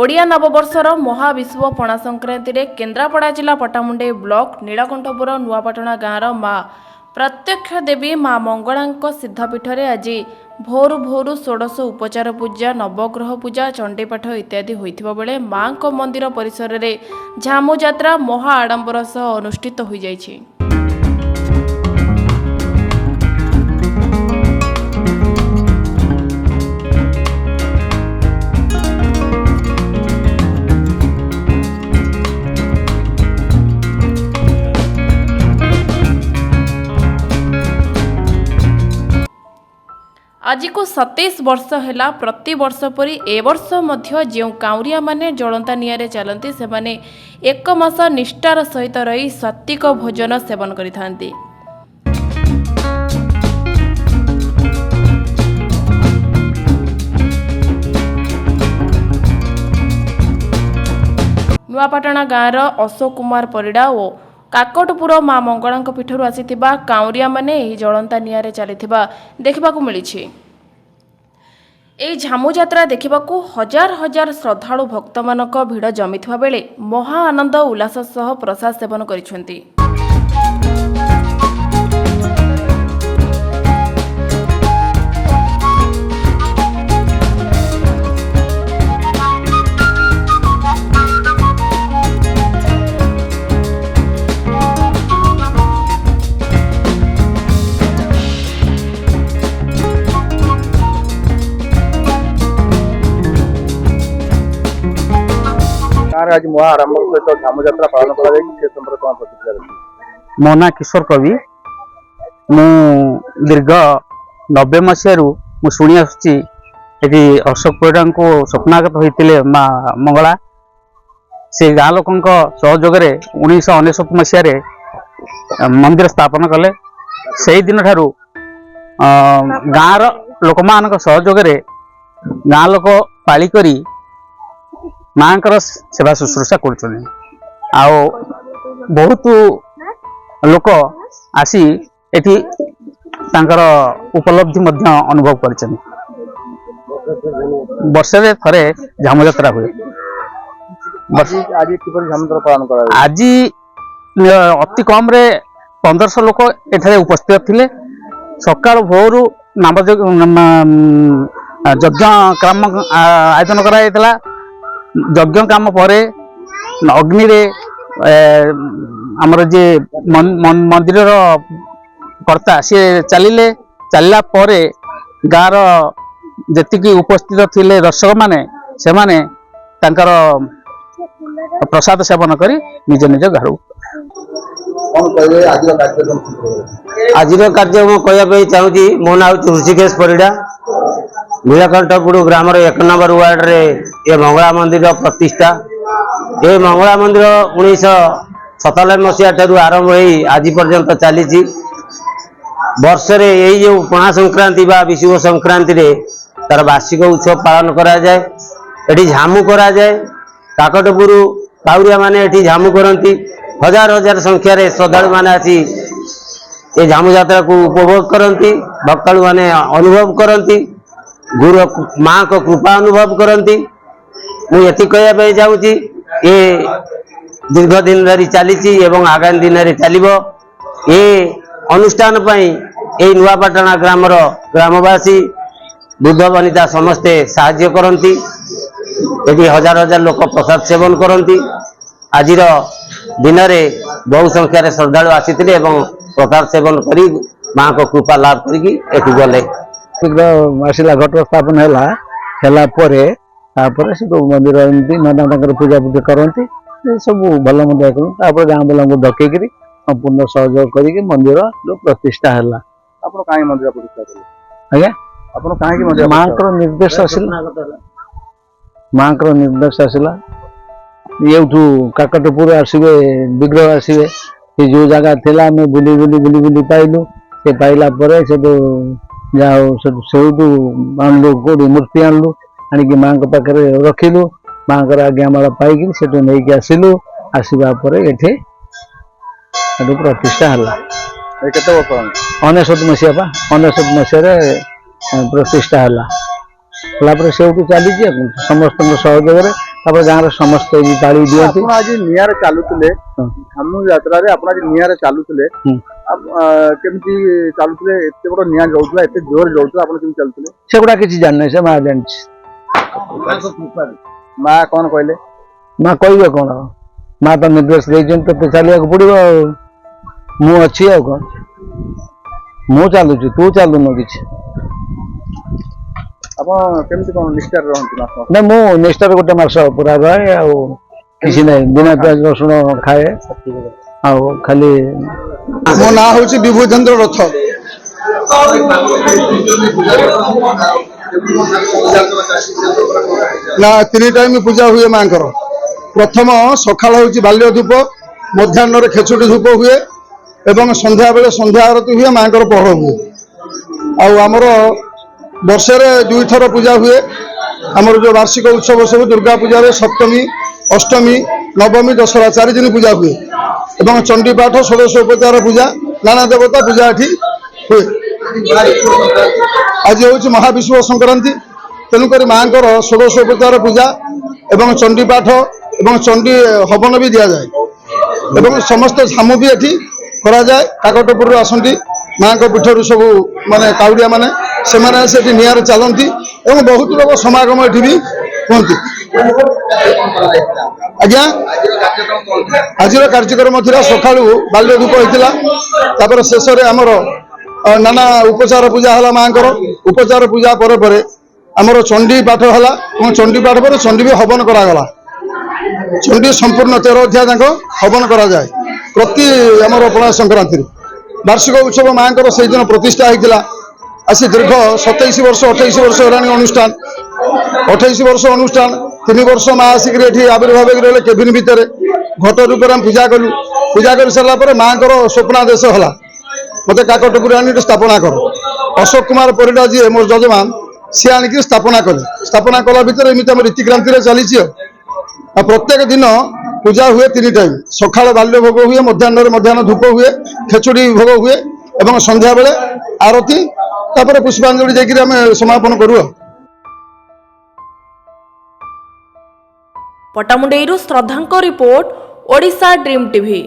ओडिया नववर्षर महाविश्व पणा संक्रांति रे केन्द्रापड़ा जिला पट्टामुंडे ब्लॉक नीलकंठपुर नुआपाटणा गाँवर माँ प्रत्यक्ष देवी माँ मंगला सिद्धपीठ में आज भोरु भोरु षोडश उपचार पूजा नवग्रह पूजा चंडीपाठ इत्यादि होइथिबा बेले माँ मंदिर परिसर में झामु यात्रा महा आडंबर सह अनुष्ठित हो जाइछि। आज को 27 वर्ष है प्रति वर्ष परी ए वर्ष मध्य जो काउरिया माने जलंता निआरे चलती से माने एक मास निष्ठार सहित रही सात्विक भोजन सेवन करिथांती। नुआपाटणा गाँवर अशोक कुमार परिडा और काकटपुर माँ मंगला पीठर आसीथिबा काउरिया माने एही जलंता निआरे चलिथिबा देखिबाकू मिलिछि। एही झामु यात्रा देखिबाकू हजार हजार श्रद्धालु भक्त मानक भिड़ जमिथिबा बेले महा आनंद उल्लास सह प्रसाद सेवन करिसेंती। आज महा आरंभ सहित झामु यात्रा पालन करा से संपर्क कौन प्रतिक्रिया रही? मो ना किशोर कवि मु दीर्घ 90 मसीह शुणी आसुची अशोक परिडा को स्वप्नागत होते माँ मंगला से गाँ लोक सहयोग 1999 मसीह मंदिर स्थापन कले। से दिन ठारू गाँव लोक मान सहयोग गाँ लोक पाली करी माँ सेवा शुश्रूषा कर बहुत लोक आसी एठी उपलब्धि अनुभव कर वर्षे थरे झामु यात्रा हुए। आज अति कम रे 1500 लोक एठारे उपस्थित थिले। सकाळ भोरु नाम यज्ञ क्रम आयोजन करा यज्ञ काम पर अग्नि रे आमर जे मंदिर कर्ता सी चलिले चलला परे गाँव जी उपस्थित थिले दर्शक माने से माने तांकर प्रसाद सेवन करी निज निज घर आज कार्यक्रम कहवाई चाहूँगी। मो ना ऋषिकेश परिडा नीलकंठपुर ग्राम 1 नंबर वार्ड रे ये मंगला मंदिर प्रतिष्ठा। ये मंगला मंदिर 1997 मसीहा ठारू आरंभ हो आज पर्यंत चली वर्ष रे यही जो पणा संक्रांति बा विश्व संक्रांति रे तार वार्षिक उत्सव पालन करा जाए। एटी झामु करा जाए। काकटपुर काउरिया माने एटी झामु करती हजार हजार संख्या रे श्रद्धालु माने आसी ये झामु यात्रा को उपभोग करती भक्तालु माने अनुभव करती गुरु माँ को कृपा अनुभव करती। मुझे कहवाई चाहूँगी ये दीर्घ दिन धरी चली आगामी दिन में चलो ये अनुष्ठान ये नुआपाटणा ग्रामर ग्रामवासी बुद्ध वनिता समस्ते साहाय्य करती। ये हजार हजार लोक प्रसाद सेवन करती। आज दिन में बहु संख्यार श्रद्धालु आसी प्रसाद सेवन कर माँ को कृपा लाभ कर गले। आसला घट स्थापन है सब मंदिर एमती नाना पूजा पूजा करती सब भल मंद गाँव वाला डकईकि संपूर्ण सहयोग कर मंदिर जो प्रतिष्ठा है। मंदिर प्रतिष्ठा आज्ञा आप माँ निर्देश आसला माँ निर्देश आसला ये काकटपुर आसवे विग्रह आसवे जो जगह थिला आम बुली बुली बुली बुली पाइलु से पाइला से आणलु गोड़ी मूर्ति आणलु आणिक माँ पाखे रखिलु माँ आज्ञामाला पाइक से नहीं आसिलु आसवा ये प्रतिष्ठा है। 99 मसीहा 99 मसीह प्रतिष्ठा है। चली समस्त सहयोग तापर गाँव समस्त भी ताली दियंती ଆପଣ ଆଜି ନିଆଁରେ ଚାଲୁଥିଲେ ଝାମୁ ଯାତ୍ରାରେ ଆପଣ ଆଜି ନିଆଁରେ ଚାଲୁଥିଲେ କେମିତି ଚାଲୁଥିଲେ ଏତେ ବଡ ନିଆଁ ଜଳୁଥିଲା ଏତେ ଜୋର ଜଳୁଥିଲା ଆପଣ କେମିତି ଚାଲୁଥିଲେ सेगुड़ा किसी जानने से माँ जानछि ମା କଣ କହିଲେ माँ कहबे कौन माँ तो निर्देश देइछन तो चलिया पड़ो मु अच्छी आ कौन मु चलुछु तू चलुन किछि ଆପଣ କେମିତି କଣ ନିଷ୍ଠାରେ ରହନ୍ତି ମାସ ना मु नेक्स्ट गोटे मास पूरा रहे आ किसी नहीं बिना प्याज रसुण खाए आ खाली मो ना हूँ विभूचंद्र रथ ना 3 टाइम पूजा हुए माँ प्रथम सकाल हूँ बाल्य धूप मध्याह्न खेचुड़ी धूप हुए एवं संध्या बेले संध्या आरती हुए माँ पहर हुए आमर वर्षे 2 थर पूजा हुए आमर जो वार्षिक उत्सव सब दुर्गा पूजा सप्तमी अष्टमी नवमी दशहरा 4 दिन पूजा हुए एवं चंडी पाठ षोडशोपचार पूजा नाना देवता पूजा एठी हुए आज हूँ महाविश्व संक्रांति तेणुक माँ षोडशोपचार पूजा एवं चंडी पाठ एवं चंडी हवन भी दि जाए एवं समस्त झामु भी एठी करा जाए काकटपुर आसती माँ पीठर सब माने काउड़िया माने से निआर चलती एवं बहुत लोग समागम एठी भी कहती आज्ञा आज कार्यक्रम थी सका बाल्य धूप होता शेष आमर नाना उपचार पूजा है माँ उपचार पूजा पर आमर चंडी पाठ है चंडी पाठ पर चंडी भी हवन करागला चंडी संपूर्ण 13 अध्याय तक हवन करा जाए प्रति आमर पणा संक्रांति वार्षिक उत्सव माँ से दिन प्रतिष्ठा होता आसी दीर्घ 27 वर्ष 28 वर्ष है अनुष्ठान 28 वर्ष अनुष्ठान 3 वर्ष माँ आसिक आविर्भाव रहे केबिन भितर घट रूप में पूजा कलु पूजा कर सारा माँ स्वप्नादेश है मत काकटपुर आनी स्थापना कर अशोक कुमार परिडा जी मोर जजमान सी आणिक स्थापना कले स्थापना कला भितर एमती रीतिक्रांति चली प्रत्येक दिन पूजा हुए 3 टाइम सकाल बाल्य भोग हुए मध्याह्न धूप हुए खेचुड़ी भोग हुए एवं संध्या बेले आरती तापर पुष्पांजलि जाकि आम समापन करू। पटामुंडेईरू श्रद्धांक रिपोर्ट ओडिशा ड्रीम टीवी।